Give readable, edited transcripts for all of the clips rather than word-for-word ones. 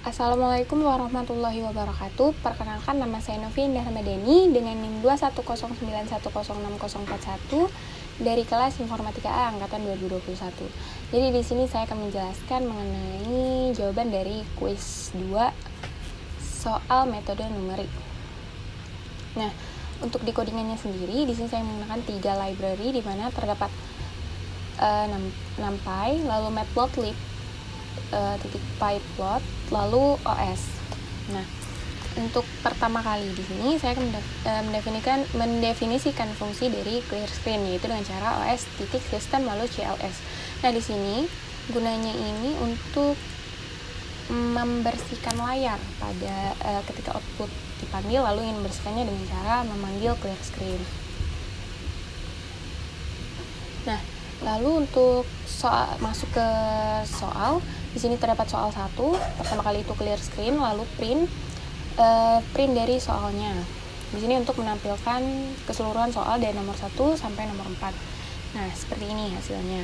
Assalamualaikum warahmatullahi wabarakatuh. Perkenalkan, nama saya Novi Indah Ramadhani dengan NIM 21091064041 dari kelas Informatika A angkatan 2021. Jadi di sini saya akan menjelaskan mengenai jawaban dari kuis 2 soal metode numerik. Nah, untuk decodingannya sendiri di sini saya menggunakan 3 library di mana terdapat NumPy, lalu Matplotlib, .pyplot, lalu OS. Nah, untuk pertama kali di sini saya akan mendefinisikan fungsi dari clear screen, yaitu dengan cara OS.system lalu CLS. Nah, di sini gunanya ini untuk membersihkan layar pada ketika output dipanggil, lalu ingin membersihkannya dengan cara memanggil clear screen. Nah, lalu untuk masuk ke soal, di sini terdapat soal 1. Pertama kali itu clear screen, lalu print dari soalnya. Di sini untuk menampilkan keseluruhan soal dari nomor 1 sampai nomor 4. Nah, seperti ini hasilnya.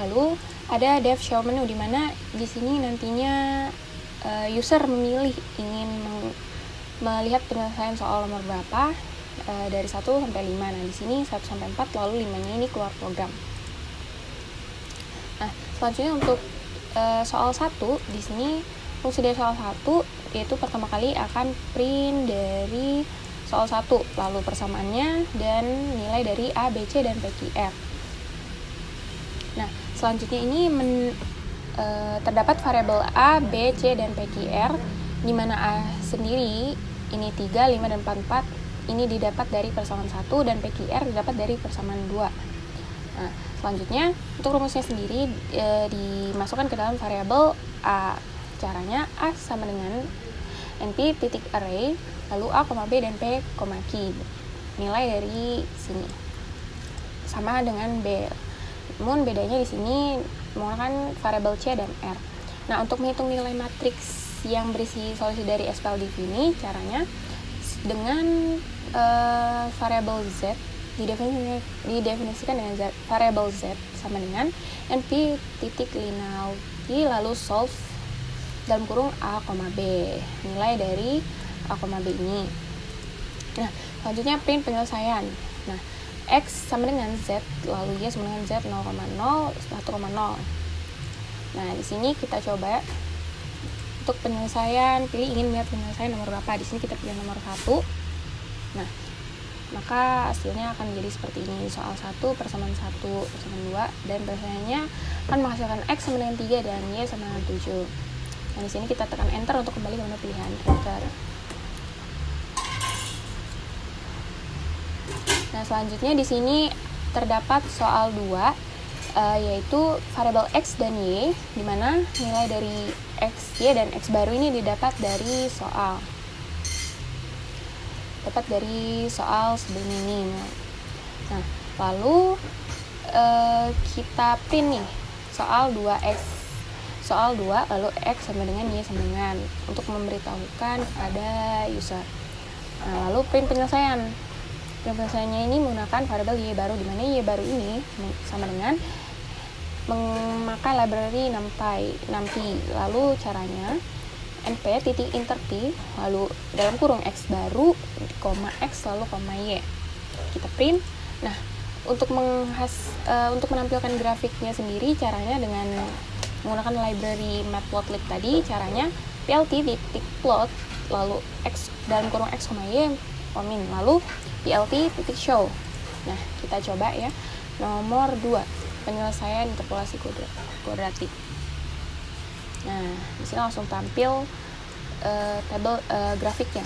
Lalu ada dev show menu, di mana di sini nantinya user memilih ingin melihat penyelesaian soal nomor berapa dari 1 sampai 5. Nah, di sini 1 sampai 4, lalu 5-nya ini keluar program. Nah, selanjutnya untuk soal 1, di sini fungsi dari soal 1 yaitu pertama kali akan print dari soal 1, lalu persamaannya dan nilai dari A, B, C, dan PQR. Nah, selanjutnya ini terdapat variabel A, B, C, dan PQR, di mana A sendiri ini 3, 5, dan 4 ini didapat dari persamaan 1 dan PQR didapat dari persamaan 2. Nah, selanjutnya untuk rumusnya sendiri dimasukkan ke dalam variabel A. Caranya A sama dengan np.array lalu A, B, dan P, key. Nilai dari sini sama dengan B. Namun bedanya di sini menggunakan variabel C dan R. Nah, untuk menghitung nilai matriks yang berisi solusi dari SPLDIV ini, caranya dengan variabel Z didefinisikan dengan variabel Z sama dengan np.linearity lalu solve dalam kurung A, B, nilai dari A, B ini. Nah, selanjutnya print penyelesaian. Nah, X sama dengan Z lalu Y sama dengan Z 0,0, 1,0. Nah, di sini kita coba untuk penyelesaian, pilih ingin melihat penyelesaian nomor berapa. Di sini kita pilih nomor 1. Nah, maka hasilnya akan menjadi seperti ini. Soal 1 persamaan 1 persamaan 2, dan penyelesaiannya akan menghasilkan X sama dengan 3 dan Y sama dengan 7. Nah, di sini kita tekan enter untuk kembali ke menu pilihan enter. Nah, selanjutnya di sini terdapat soal 2, yaitu variabel X dan Y, di mana nilai dari X, Y, dan X baru ini didapat dari soal sebelum ini. Nah, lalu kita print nih soal 2X, soal 2 lalu X sama dengan Y sama dengan, untuk memberitahukan kepada user. Nah, lalu print penyelesaian. Penyelesaiannya ini menggunakan variabel Y baru, di mana Y baru ini sama dengan memakai library NumPy. Lalu caranya np.interp lalu dalam kurung X baru, X lalu Y. Kita print. Nah, untuk menampilkan grafiknya sendiri, caranya dengan menggunakan library Matplotlib tadi. Caranya plt.plot lalu X dalam kurung X, Y, lalu plt.show. Nah, kita coba ya. Nomor 2, penyelesaian interpolasi kuadratik. Nah, di sini langsung tampil tabel grafiknya.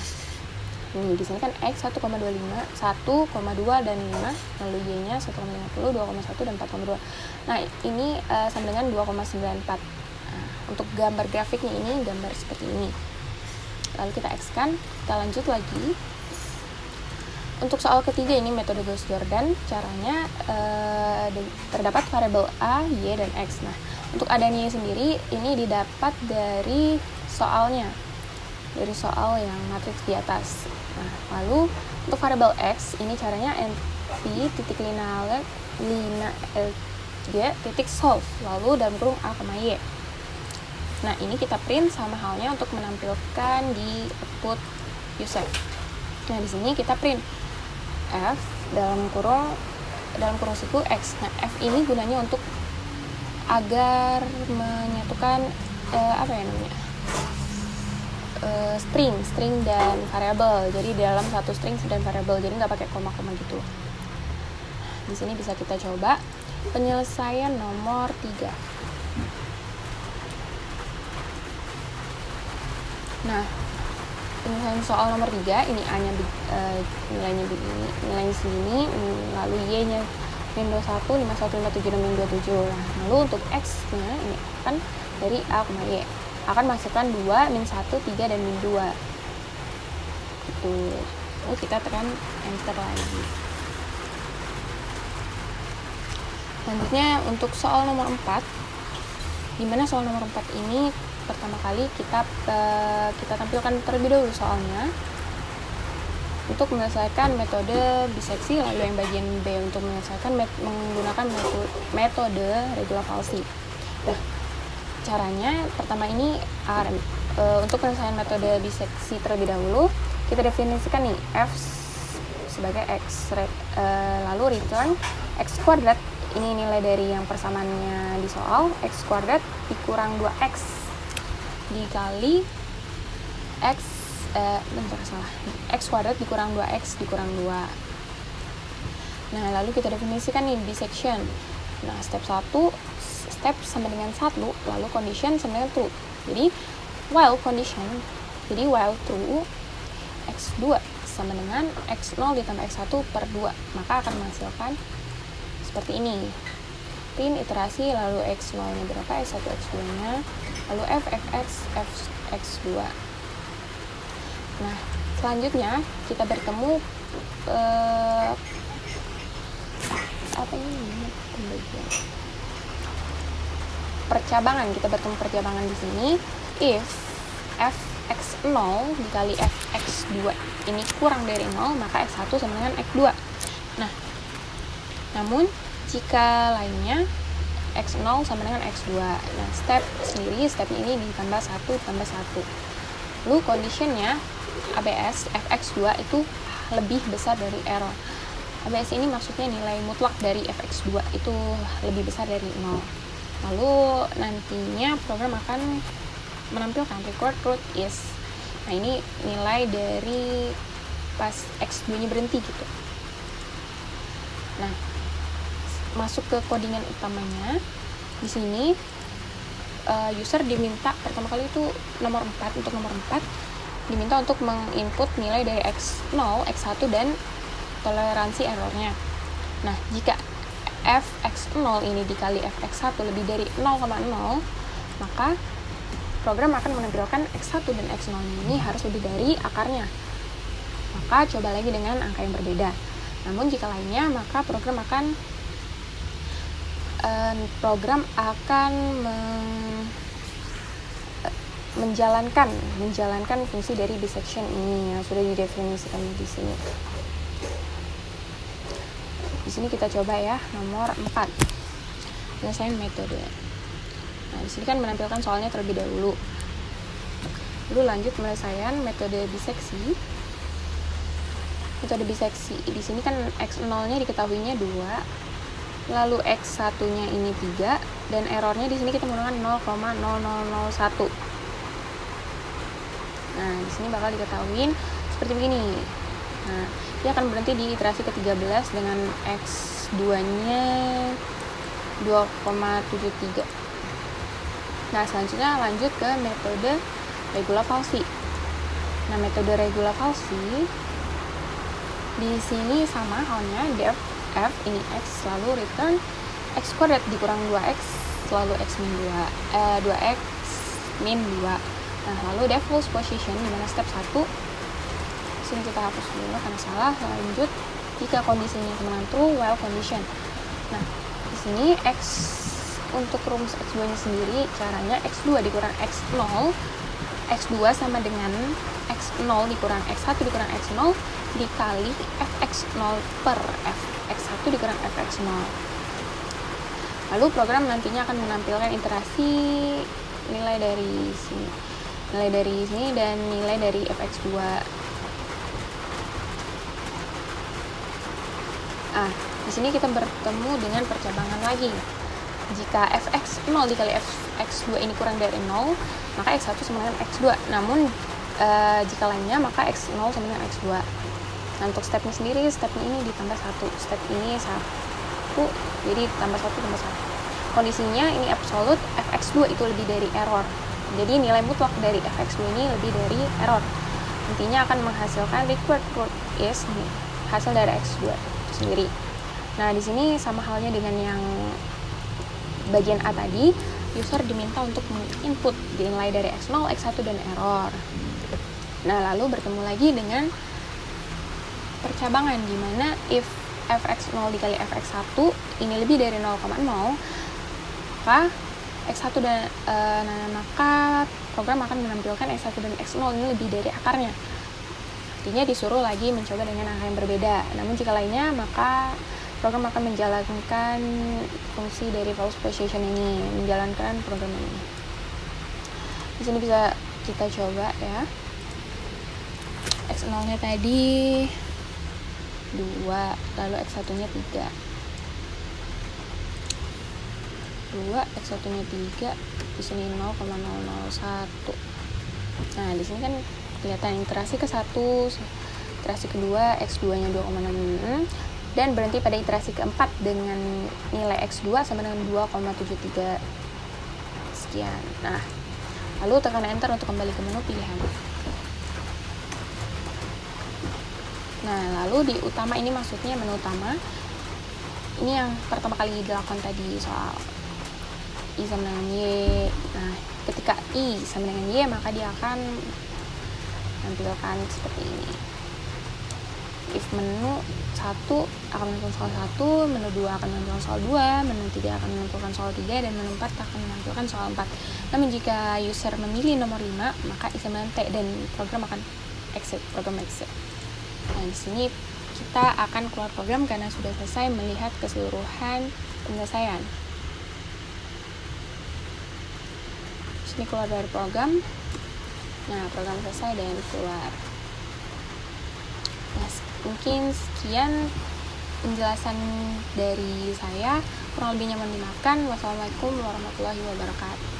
Ini di sini kan X 1,25, 1,2 dan 5, lalu Y-nya 1,50, 2,1 dan 4,2. Nah, ini sama dengan 2,94. Nah, untuk gambar grafiknya ini gambar seperti ini. Lalu kita X-kan, kita lanjut lagi. Untuk soal ketiga ini metode Gauss-Jordan, caranya terdapat variabel A, Y, dan X. Nah, untuk A dan Y sendiri ini didapat dari soalnya, dari soal yang matriks di atas. Nah, lalu untuk variabel X ini caranya np.linearity solve lalu dalam kurung A, Y. Nah, ini kita print sama halnya untuk menampilkan di output user. Nah, di sini kita print f dalam kurung siku x. Nah, f ini gunanya untuk agar menyatukan string dan variabel. Jadi dalam satu string dan variabel, jadi nggak pakai koma-koma gitu. Di sini bisa kita coba penyelesaian nomor 3. Nah, penyelesaian soal nomor 3 ini A-nya nilainya begini, nilainya segini, lalu Y-nya min 21, 51, 57, dan min 27. Nah, lalu untuk X-nya ini akan dari A, Y. Akan masukkan 2, min 1, 3, dan min 2. Gitu. Lalu kita tekan enter lagi. Selanjutnya untuk soal nomor 4, dimana soal nomor 4 ini pertama kali kita tampilkan terlebih dahulu soalnya untuk menyelesaikan metode biseksi, lalu yang bagian B untuk menyelesaikan menggunakan metode regular falsi. Nah, caranya pertama ini untuk penyelesaian metode biseksi terlebih dahulu kita definisikan nih f sebagai x, lalu return x kuadrat, ini nilai dari yang persamaannya di soal, x kuadrat dikurang 2x dikali x kuadrat dikurang 2x dikurang 2. Nah, lalu kita definisikan nih bisection. Nah, step sama dengan 1, lalu condition sama dengan true. Jadi while true, x2 sama dengan x0 ditambah x1 per 2, maka akan menghasilkan seperti ini. Print iterasi, lalu x0 nya berapa, x1, x2 nya, lalu fx2. Nah, selanjutnya kita bertemu percabangan. Kita bertemu percabangan di sini. If fx0 dikali fx2 ini kurang dari 0, maka x1 sama dengan x2. Nah, namun jika lainnya x0 sama dengan x2. Nah, stepnya ini ditambah 1 tambah 1. Lalu conditionnya ABS fx2 itu lebih besar dari error. ABS ini maksudnya nilai mutlak dari fx2 itu lebih besar dari 0. Lalu nantinya program akan menampilkan record root is. Nah, ini nilai dari pas x2 nya berhenti gitu. Nah, masuk ke codingan utamanya. Di sini user diminta pertama kali itu nomor 4, untuk nomor 4 diminta untuk menginput nilai dari x0, x1 dan toleransi errornya. Nah, jika fx0 ini dikali fx1 lebih dari 0,0, maka program akan menampilkan x1 dan x0 ini harus lebih dari akarnya. Maka coba lagi dengan angka yang berbeda. Namun jika lainnya, maka program akan menjalankan fungsi dari bisection ini yang sudah didefinisikan di sini. Di sini kita coba ya nomor 4. Penyelesaian metode. Nah, di sini kan menampilkan soalnya terlebih dahulu. Lalu lanjut penyelesaian metode biseksi. Metode biseksi di sini kan x0-nya diketahuinya 2, lalu x1-nya ini 3, dan errornya di sini kita menggunakan 0,0001. Nah, di sini bakal diketahuin seperti begini. Nah, dia akan berhenti di iterasi ke-13 dengan x2-nya 2,73. Nah, selanjutnya lanjut ke metode regular falsi. Nah, metode regular falsi di sini sama halnya def f ini x, lalu return x kuadrat dikurang 2x, lalu x min 2x min 2. Nah, lalu def false position di mana step 1 sini kita hapus dulu karena salah. Lanjut jika kondisinya sama true, while condition. Nah, di sini x untuk rumus x2 nya sendiri, caranya x2 dikurang x0, x2 sama dengan x0 dikurang x1 dikurang x0 dikali fx0 per fx1 dikurang fx0. Lalu program nantinya akan menampilkan iterasi nilai dari sini dan nilai dari fx2. Di sini kita bertemu dengan percabangan lagi. Jika fx0 dikali fx2 ini kurang dari 0, maka x1 sama dengan x2. Namun jika lainnya, maka x0 sama dengan x2. Nah, untuk stepnya sendiri, stepnya ini ditambah 1, step ini 1, jadi tambah 1 tambah 1. Kondisinya ini absolut, fx2 itu lebih dari error. Jadi nilai mutlak dari fx2 ini lebih dari error. Intinya akan menghasilkan required root is hasil dari x2 itu sendiri. Nah, di sini sama halnya dengan yang bagian A tadi, user diminta untuk menginput nilai dari x0, x1 dan error. Nah, lalu bertemu lagi dengan percabangan di mana if fx0 dikali fx1 ini lebih dari 0,0, maka x1 dan maka program akan menampilkan x1 dan x0 ini lebih dari akarnya. Artinya disuruh lagi mencoba dengan angka yang berbeda. Namun jika lainnya, maka program akan menjalankan fungsi dari false position ini, menjalankan program ini. Di sini bisa kita coba ya. X0-nya tadi 2, lalu X1-nya 3. 2, X1-nya 3, di sini 0,001. Nah, di sini kan kelihatan iterasi ke-1, iterasi kedua X2-nya 2,66 dan berhenti pada iterasi keempat dengan nilai X2 sama dengan 2,73 sekian. Nah, lalu tekan enter untuk kembali ke menu pilihan. Nah, lalu di utama ini maksudnya menu utama. Ini yang pertama kali dilakukan tadi soal I sama dengan Y. Nah, ketika I sama dengan Y, maka dia akan menampilkan seperti ini. If menu 1 akan menampilkan soal 1, menu 2 akan menampilkan soal 2, menu 3 akan menampilkan soal 3, dan menu 4 akan menampilkan soal 4. Namun jika user memilih nomor 5, maka I sama dengan T dan program akan exit, Nah, di sini kita akan keluar program karena sudah selesai melihat keseluruhan penyelesaian. Di sini keluar dari program. Nah, program selesai dan keluar. Nah, mungkin sekian penjelasan dari saya. Kurang lebihnya mohon dimaafkan. Wassalamualaikum warahmatullahi wabarakatuh.